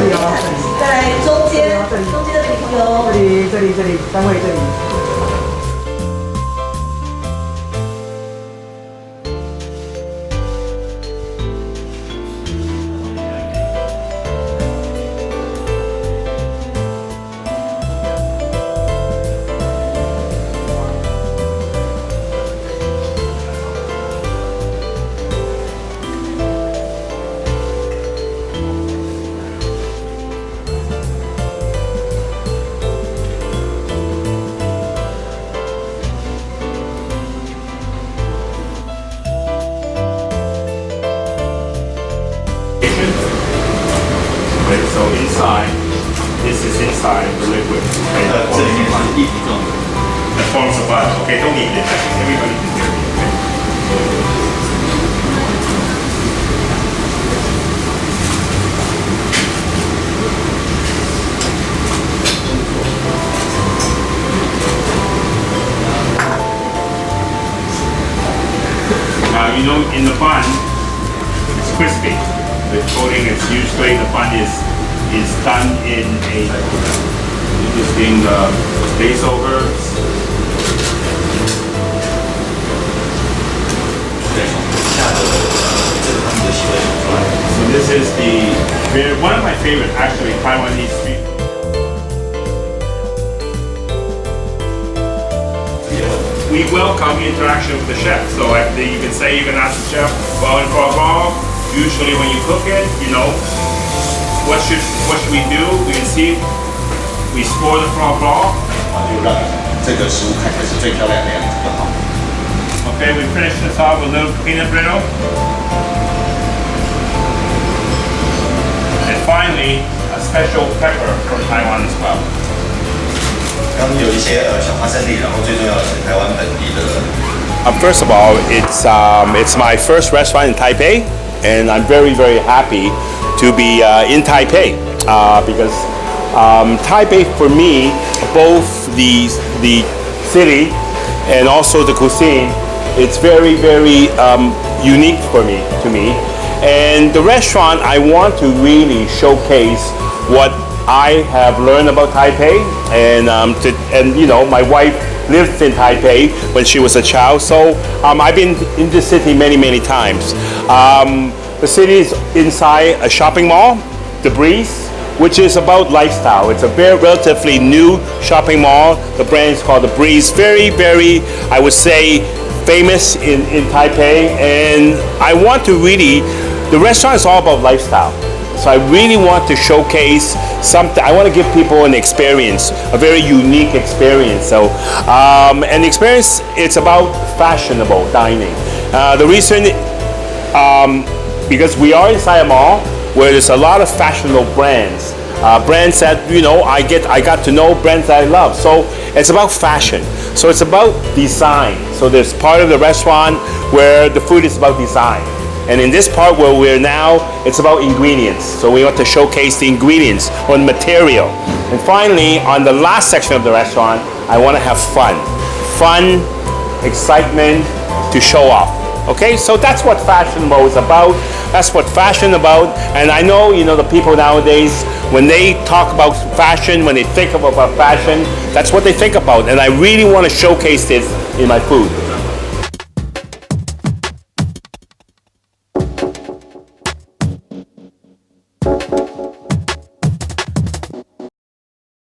里哦，再来中间的美女朋友，这里，单位这里。So inside, this is inside the liquid. Okay, that forms a bud. Okay, don't eat it. Everybody can hear me. Okay? Now you know in the bun, it's crispy. The coating is usually the bun is done in a using basil herbs. So this is one of my favorite actually Taiwanese street. We welcome interaction with the chef. So you can say, you can ask the chef, well, in Guangdong, usually when you cook it, you know, what should we do? We can see we spoil the frog ball. Okay, we finish this off with a little peanut brittle. And finally, a special pepper from Taiwan as well. First of all, it's my first restaurant in Taipei, and I'm very, very happy to be in Taipei because Taipei for me, both the city and also the cuisine, it's very, very unique to me. And the restaurant, I want to really showcase what I have learned about Taipei, and you know, my wife lived in Taipei when she was a child, so I've been in this city many times. The city is inside a shopping mall, The Breeze, which is about lifestyle. It's a very relatively new shopping mall. The brand is called The Breeze. Very, very, I would say, famous in Taipei. And I want to really, the restaurant is all about lifestyle. So I really want to showcase something. I want to give people an experience, a very unique experience. So, and the experience, it's about fashionable dining. The reason, because we are inside a mall where there's a lot of fashionable brands. Brands that, you know, I got to know brands that I love. So it's about fashion. So it's about design. So there's part of the restaurant where the food is about design. And in this part where we're now, it's about ingredients. So we want to showcase the ingredients or the material. And finally, on the last section of the restaurant, I want to have fun. Fun, excitement to show off. Okay, so that's what fashionable is about. That's what fashion about. And I know, you know, the people nowadays, when they talk about fashion, when they think about fashion, that's what they think about. And I really want to showcase this in my food.